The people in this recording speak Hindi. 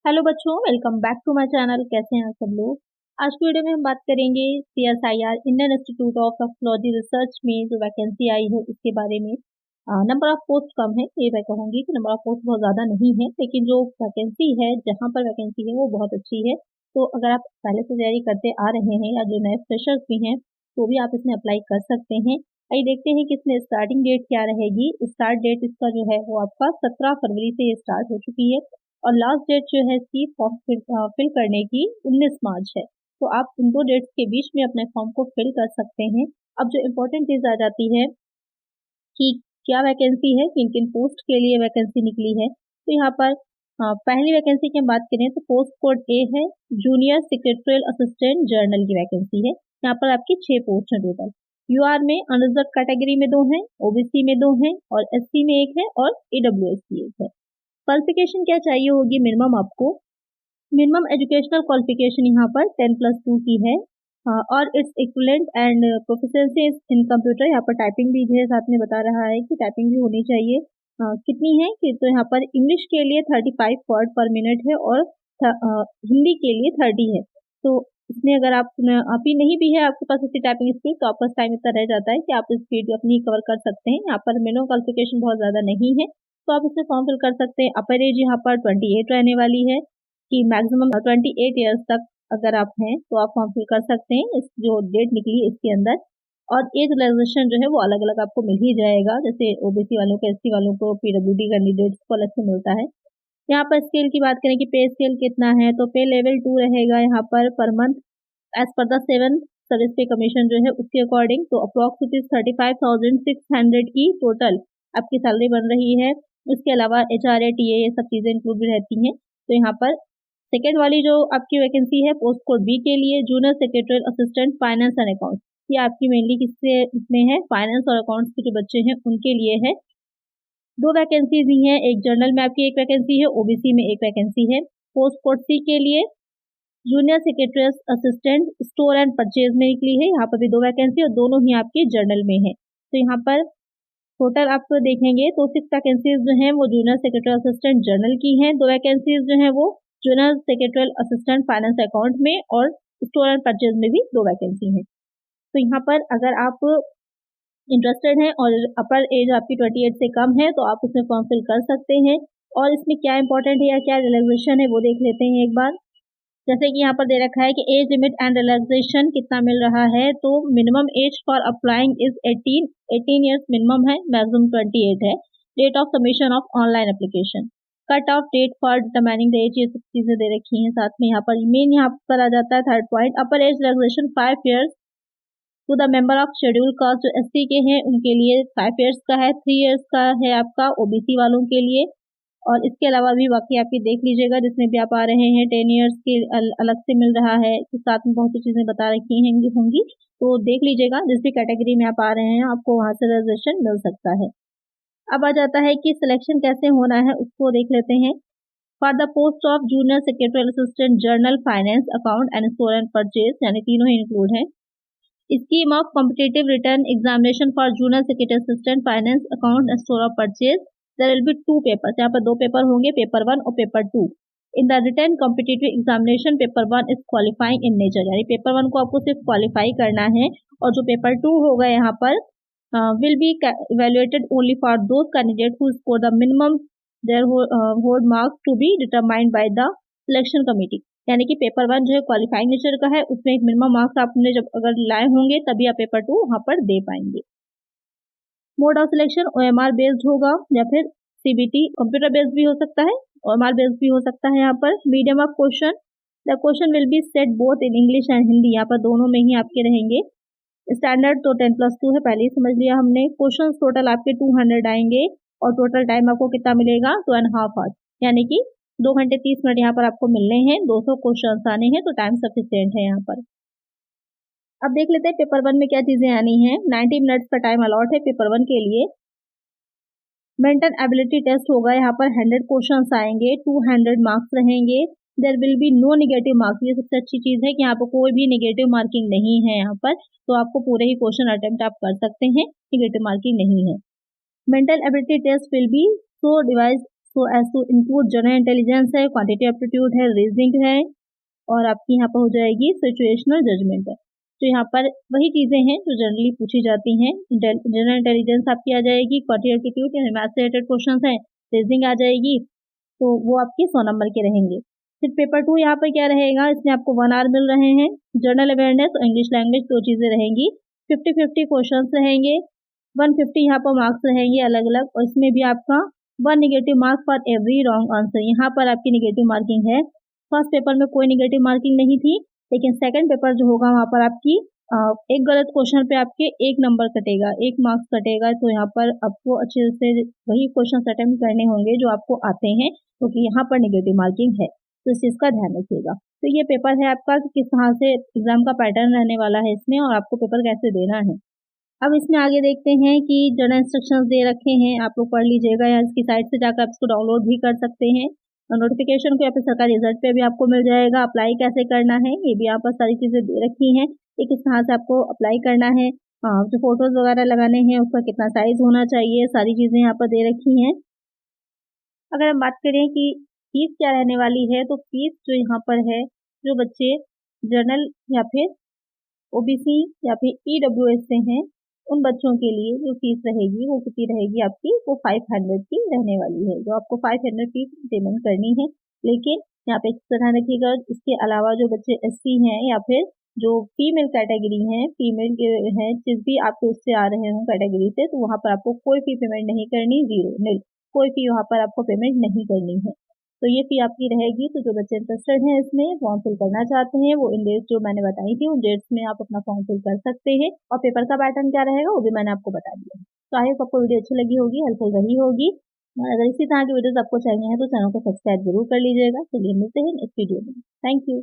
हेलो बच्चों, welcome back to my channel. कैसे हैं आप सब लोग। आज की वीडियो में हम बात करेंगे CSIR Indian institute of toxicology research में जो वैकेंसी आई है उसके बारे में। नंबर ऑफ पोस्ट कम है, ये मैं कहूँगी कि नंबर ऑफ पोस्ट बहुत ज़्यादा नहीं है, लेकिन जो वैकेंसी है, जहाँ पर वैकेंसी है वो बहुत अच्छी है। तो अगर आप पहले से तैयारी करते आ रहे हैं या जो नए फ्रेशर्स भी हैं तो भी आप इसमें अप्लाई कर सकते हैं। आइए देखते हैं कि इसमें स्टार्टिंग डेट क्या रहेगी। स्टार्ट डेट इसका जो है वो आपका 17 फरवरी से ये स्टार्ट हो चुकी है और लास्ट डेट जो है इसकी फॉर्म फिल करने की 19 मार्च है। तो आप इन दो डेट्स के बीच में अपने फॉर्म को फिल कर सकते हैं। अब जो इम्पोर्टेंट चीज़ आ जाती है कि क्या वैकेंसी है, किन किन पोस्ट के लिए वैकेंसी निकली है। तो यहाँ पर पहली वैकेंसी की हम बात करें तो पोस्ट कोड ए है, जूनियर सेक्रेटरियल असिस्टेंट जर्नल की वैकेंसी है। यहाँ पर आपकी 6 पोस्ट है टोटल। यूआर में अनरिजर्व कैटेगरी में 2 हैं, ओबीसी में 2 हैं और एससी में 1 है और ईडब्ल्यूएस की 1 है। क्वालिफिकेशन क्या चाहिए होगी मिनिमम आपको। मिनिमम एजुकेशनल क्वालिफिकेशन यहाँ पर 10+2 की है और its equivalent and proficiency in computer. यहाँ पर टाइपिंग भी है, साथ में बता रहा है कि टाइपिंग भी होनी चाहिए। कितनी है कि तो यहाँ पर इंग्लिश के लिए 35 वर्ड पर मिनट है और हिंदी के लिए 30 है। तो इसमें अगर आप ही नहीं भी है आपके पास इसकी टाइपिंग स्पीड, तो आपका टाइम इतना रह जाता है कि आप स्पीड अपनी कवर कर सकते हैं। यहाँ पर मिनिमम क्वालिफिकेशन बहुत ज़्यादा नहीं है, तो आप इसमें फॉर्म फिल कर सकते हैं। अपर एज यहाँ पर 28 रहने वाली है कि मैक्सिमम 28 ईयर्स तक अगर आप हैं तो आप फॉर्म फिल कर सकते हैं। इस जो डेट निकली है इसके अंदर। और एज रिलैक्सेशन जो है वो अलग अलग आपको मिल ही जाएगा, जैसे ओबीसी वालों को, एससी वालों को, पीडब्ल्यूडी कैंडिडेट्स को अलग से मिलता है। यहाँ पर स्केल की बात करें कि पे स्केल कितना है, तो पे लेवल 2 रहेगा यहाँ पर month as per the 7 service pay commission जो है उसके अकॉर्डिंग। तो अप्रॉक्स 35,600 की टोटल आपकी सैलरी बन रही है। उसके अलावा HRA TA ये सब चीज़ें इंक्लूड भी रहती हैं। तो यहाँ पर सेकेंड वाली जो आपकी वैकेंसी है पोस्ट कोड बी के लिए, junior secretarial assistant finance and accounts, ये आपकी मेनली किससे इसमें है, फाइनेंस और अकाउंट्स के जो बच्चे हैं उनके लिए है। 2 वैकेंसीज ही हैं, एक जनरल में आपकी 1 वैकेंसी है, ओबीसी में 1 वैकेंसी है। पोस्ट कोड सी के लिए junior secretary assistant store and purchase में निकली है। यहाँ पर भी 2 वैकेंसी और दोनों ही आपके जर्नल में है। तो यहाँ पर टोटल आप देखेंगे तो 6 वैकेंसीज जो हैं वो जूनियर सेक्रेटरी असिस्टेंट जर्नल की हैं। 2 वैकेंसीज जो हैं वो junior secretary assistant finance account में और स्टोर एंड परचेज में भी 2 वैकेंसी हैं। तो यहाँ पर अगर आप इंटरेस्टेड हैं और अपर एज आपकी 28 से कम है तो आप उसमें फॉर्म फिल कर सकते हैं। और इसमें क्या इंपॉर्टेंट है या क्या रिलैक्सेशन है वो देख लेते हैं एक बार। जैसे कि यहाँ पर दे रखा है कि एज लिमिट एंड रिलैक्सेशन कितना मिल रहा है, तो minimum age for applying is 18 years minimum है, मैक्सिमम 28 है। Date of submission of online application, cut off date for determining the age, ये सब चीज़ें दे रखी हैं। साथ में यहाँ पर मेन यहाँ पर आ जाता है third point, upper age relaxation 5 years to the member of scheduled caste. जो SC के हैं उनके लिए 5 ईयर्स का है, 3 ईयर्स का है आपका ओबीसी वालों के लिए। और इसके अलावा भी बाकी आपकी देख लीजिएगा जिसमें भी आप आ रहे हैं 10 ईयर्स के अलग से मिल रहा है। तो साथ में बहुत सी चीज़ें बता रखी होंगी, तो देख लीजिएगा जिस भी कैटेगरी में आप आ रहे हैं आपको वहाँ से रिजर्वेशन मिल सकता है। अब आ जाता है कि सिलेक्शन कैसे होना है, उसको देख लेते हैं। For the post of junior secretary assistant journal finance account and store and purchase, यानी तीनों ही इंक्लूड है। Scheme of competitive return examination for junior secretary assistant finance account and store of purchase, there will be 2 papers. यहाँ पर 2 पेपर होंगे, पेपर 1 और paper 2। In the return competitive examination paper 1 is qualifying in nature, यानी पेपर 1 को आपको सिर्फ क्वालिफाई करना है और जो पेपर 2 होगा यहाँ पर will be evaluated only for those candidate who score the minimum threshold marks to be determined by the selection committee. यानी कि पेपर 1 जो है क्वालिफाइंग नेचर का है, उसमें एक मिनिमम मार्क्स आपने जब अगर लाए होंगे तभी आप पेपर 2 वहाँ पर दे पाएंगे। Mode of selection OMR based होगा या फिर CBT कंप्यूटर बेस्ड भी हो सकता है, OMR बेस्ड भी हो सकता है। यहाँ पर medium of question, the question will be set both in English and Hindi, यहाँ पर दोनों में ही आपके रहेंगे। स्टैंडर्ड तो 10+2 है, पहले ही समझ लिया हमने। क्वेश्चन टोटल आपके 200 आएंगे और टोटल टाइम आपको कितना मिलेगा, 2.5 आवर्स, यानी कि 2 घंटे 30 मिनट यहाँ पर आपको मिलने हैं। 200 क्वेश्चन आने हैं, तो टाइम सफिशियंट है यहाँ पर। अब देख लेते हैं पेपर 1 में क्या चीज़ें आनी हैं। 90 मिनट्स का टाइम अलॉट है पेपर 1 के लिए। मेंटल एबिलिटी टेस्ट होगा, यहाँ पर 100 क्वेश्चंस आएंगे, 200 मार्क्स रहेंगे। There will be no negative marks, ये सबसे अच्छी चीज़ है कि यहाँ पर कोई भी नेगेटिव मार्किंग नहीं है यहाँ पर, तो आपको पूरे ही क्वेश्चन अटेम्प्ट आप कर सकते हैं, नेगेटिव मार्किंग नहीं है। Mental ability test will be so as to include general intelligence है, क्वांटिटी एप्टीट्यूड है, रीजनिंग है, और आपकी यहाँ पर हो जाएगी सिचुएशनल जजमेंट है। तो यहाँ पर वही चीज़ें हैं जो जनरली पूछी जाती हैं। जनरल इंटेलिजेंस आपकी आ जाएगी, क्वांटिटी एप्टीट्यूड यानी मैथ्स से रिलेटेड क्वेश्चन हैं, रीजनिंग आ जाएगी, तो वो आपके 100 नंबर के रहेंगे। फिर पेपर 2 यहाँ पर क्या रहेगा, इसमें आपको 1 आवर मिल रहे हैं। जनरल अवेयरनेस और इंग्लिश लैंग्वेज 2 चीज़ें रहेंगी। 50-50 क्वेश्चन रहेंगे, 150 यहाँ पर मार्क्स रहेंगे अलग अलग, और इसमें भी आपका 1 negative marks for every wrong answer. यहाँ पर आपकी निगेटिव मार्किंग है। फर्स्ट पेपर में कोई निगेटिव मार्किंग नहीं थी, लेकिन सेकंड पेपर जो होगा वहाँ पर आपकी एक गलत क्वेश्चन पे आपके 1 नंबर कटेगा, 1 मार्क्स कटेगा। तो यहाँ पर आपको अच्छे से वही क्वेश्चन अटेम्प्ट करने होंगे जो आपको आते हैं, क्योंकि यहाँ पर निगेटिव मार्किंग है, तो इस चीज़ का ध्यान रखिएगा। तो ये पेपर है आपका कि किस तरह से एग्जाम का पैटर्न रहने वाला है इसमें, और आपको पेपर कैसे देना है। अब इसमें आगे देखते हैं कि जनरल इंस्ट्रक्शंस दे रखे हैं, आप लोग पढ़ लीजिएगा, या इसकी साइट से जाकर आप इसको डाउनलोड भी कर सकते हैं। और नोटिफिकेशन को या फिर सरकारी रिजल्ट पे भी आपको मिल जाएगा। अप्लाई कैसे करना है ये भी यहाँ पर सारी चीज़ें दे रखी हैं कि किस तरह से आपको अप्लाई करना है, जो फोटोज़ वगैरह लगाने हैं उसका कितना साइज होना चाहिए, सारी चीज़ें यहाँ पर दे रखी हैं। अगर हम बात करें कि फीस क्या रहने वाली है, तो फीस जो यहाँ पर है, जो बच्चे जनरल या फिर ओबीसी या फिर ईडब्ल्यूएस से हैं, उन बच्चों के लिए जो फीस रहेगी वो कितनी रहेगी आपकी, वो 500 की रहने वाली है, जो आपको 500 की पेमेंट करनी है। लेकिन यहाँ पे ध्यान रखिएगा, इसके अलावा जो बच्चे एससी हैं या फिर जो फीमेल कैटेगरी हैं, फीमेल के हैं, जिस भी आपके उससे आ रहे हों कैटेगरी से, तो वहाँ पर आपको कोई फी पेमेंट नहीं करनी, जीरो नील, कोई फी वहाँ पर आपको पेमेंट नहीं करनी है। तो ये फी आपकी रहेगी। तो जो बच्चे इंटरेस्टेड हैं इसमें, फॉर्म फिल करना चाहते हैं, वो इन डेट्स जो मैंने बताई थी उन डेट्स में आप अपना फॉर्म फिल कर सकते हैं। और पेपर का पैटर्न क्या रहेगा वो भी मैंने आपको बता दिया। तो आई होप आपको वीडियो अच्छी लगी होगी, हेल्पफुल रही होगी। और अगर इसी तरह की वीडियोस आपको चाहिए हैं तो चैनल को सब्सक्राइब जरूर कर लीजिएगा। चलिए मिलते हैं नेक्स्ट वीडियो में। Thank you.